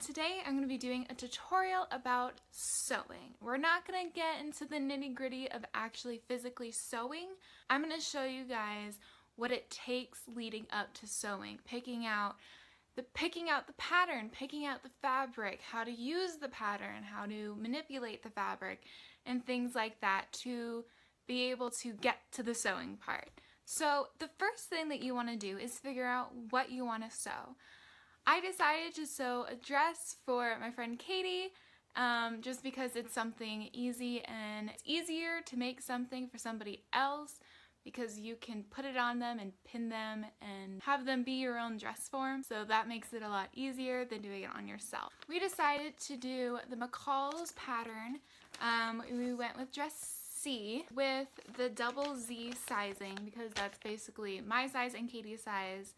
today I'm going to be doing a tutorial about sewing. We're not going to get into the nitty-gritty of actually physically sewing. I'm going to show you guys what it takes leading up to sewing, picking out the pattern, picking out the fabric, how to use the pattern, how to manipulate the fabric, and things like that to be able to get to the sewing part. So the first thing that you want to do is figure out what you want to sew. I decided to sew a dress for my friend Katie just because it's something easy, and it's easier to make something for somebody else because you can put it on them and pin them and have them be your own dress form. So that makes it a lot easier than doing it on yourself. We decided to do the McCall's pattern. We went with dress C with the double Z sizing because that's basically my size and Katie's size.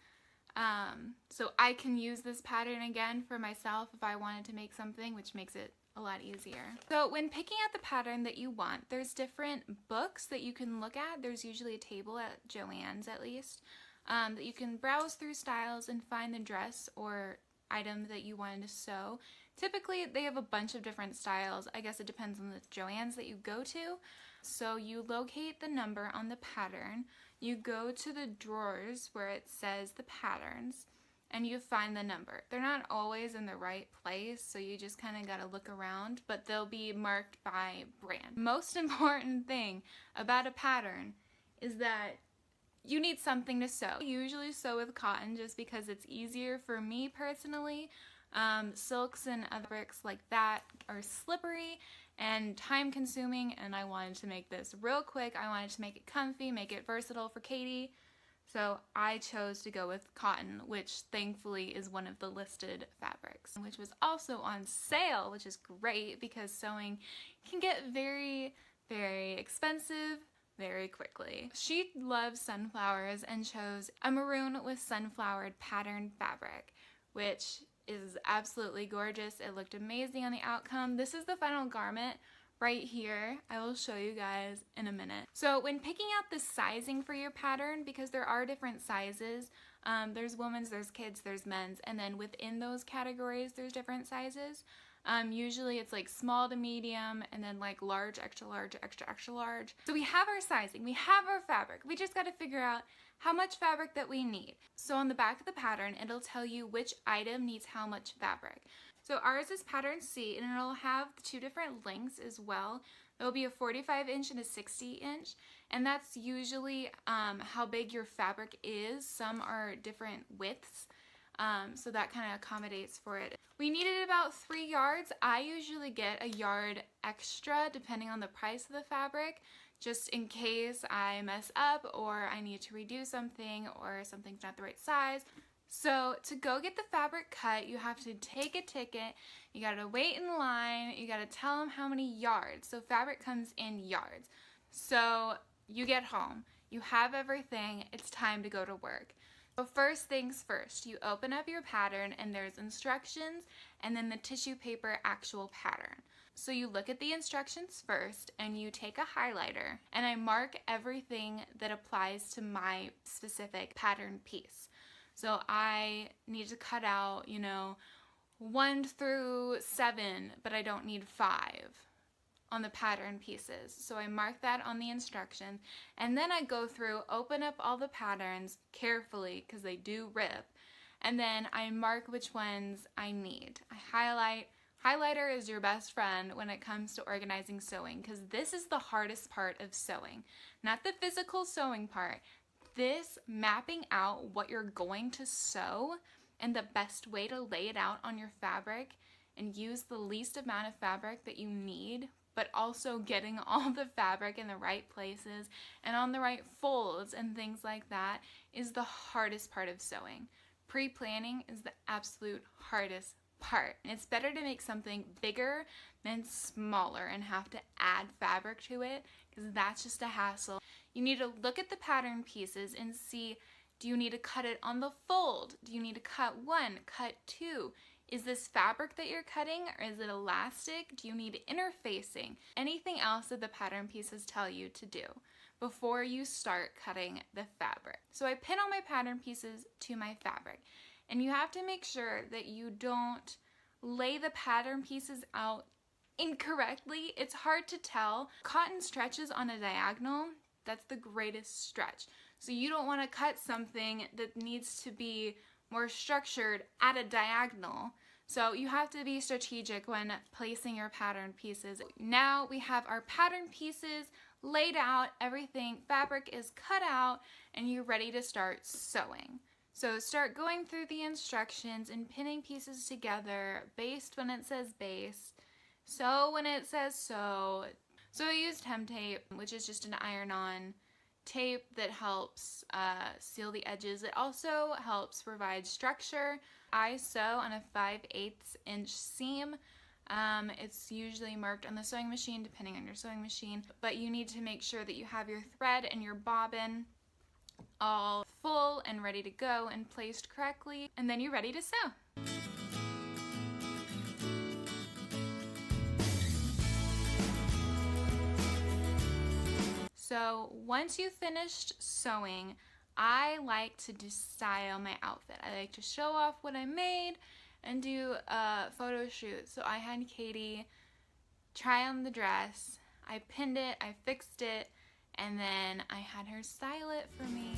So I can use this pattern again for myself if I wanted to make something, which makes it a lot easier. So when picking out the pattern that you want, there's different books that you can look at. There's usually a table at Joann's at least, that you can browse through styles and find the dress or item that you wanted to sew. Typically they have a bunch of different styles. I guess it depends on the Joann's that you go to. So you locate the number on the pattern, you go to the drawers where it says the patterns, and you find the number. They're not always in the right place, so you just kind of gotta look around, but they'll be marked by brand. Most important thing about a pattern is that you need something to sew. I usually sew with cotton just because it's easier for me personally. Silks and other fabrics like that are slippery and time consuming, and I wanted to make this real quick. I wanted to make it comfy, make it versatile for Katie. So I chose to go with cotton, which thankfully is one of the listed fabrics, which was also on sale, which is great because sewing can get very, very expensive very quickly. She loves sunflowers and chose a maroon with sunflowered patterned fabric, which is absolutely gorgeous. It looked amazing on the outcome. This is the final garment right here. I will show you guys in a minute. So when picking out the sizing for your pattern, because there are different sizes, there's women's, there's kids, there's men's, and then within those categories there's different sizes. Usually it's like small to medium and then like large, extra large, extra, extra large. So we have our sizing, we have our fabric. We just got to figure out how much fabric that we need. So on the back of the pattern, it'll tell you which item needs how much fabric. So ours is pattern C, and it'll have two different lengths as well. There'll be a 45-inch and a 60-inch, and that's usually how big your fabric is. Some are different widths, so that kind of accommodates for it. We needed about 3 yards. I usually get a yard extra depending on the price of the fabric, just in case I mess up or I need to redo something or something's not the right size. So to go get the fabric cut, you have to take a ticket, you gotta wait in line, you gotta tell them how many yards. So fabric comes in yards. So you get home, you have everything, it's time to go to work. So first things first, you open up your pattern and there's instructions and then the tissue paper actual pattern. So you look at the instructions first and you take a highlighter, and I mark everything that applies to my specific pattern piece. So I need to cut out, 1 through 7, but I don't need 5 on the pattern pieces. So I mark that on the instruction, and then I go through, open up all the patterns carefully because they do rip, and then I mark which ones I need. I highlight. Highlighter is your best friend when it comes to organizing sewing, because this is the hardest part of sewing, not the physical sewing part. This mapping out what you're going to sew and the best way to lay it out on your fabric and use the least amount of fabric that you need, but also getting all the fabric in the right places and on the right folds and things like that is the hardest part of sewing. Pre-planning is the absolute hardest part. It's better to make something bigger than smaller and have to add fabric to it, because that's just a hassle. You need to look at the pattern pieces and see, do you need to cut it on the fold? Do you need to cut 1, cut 2? Is this fabric that you're cutting, or is it elastic? Do you need interfacing? Anything else that the pattern pieces tell you to do before you start cutting the fabric. So I pin all my pattern pieces to my fabric. And you have to make sure that you don't lay the pattern pieces out incorrectly, it's hard to tell. Cotton stretches on a diagonal. That's the greatest stretch. So you don't want to cut something that needs to be more structured at a diagonal. So you have to be strategic when placing your pattern pieces. Now we have our pattern pieces laid out, everything, fabric is cut out, and you're ready to start sewing. So start going through the instructions and pinning pieces together, based when it says base, sew when it says sew. So I used hem tape, which is just an iron-on tape that helps seal the edges. It also helps provide structure. I sew on a 5/8 inch seam. It's usually marked on the sewing machine depending on your sewing machine, but you need to make sure that you have your thread and your bobbin all full and ready to go and placed correctly, and then you're ready to sew. So once you've finished sewing, I like to just style my outfit. I like to show off what I made and do a photo shoot. So I had Katie try on the dress. I pinned it, I fixed it, and then I had her style it for me.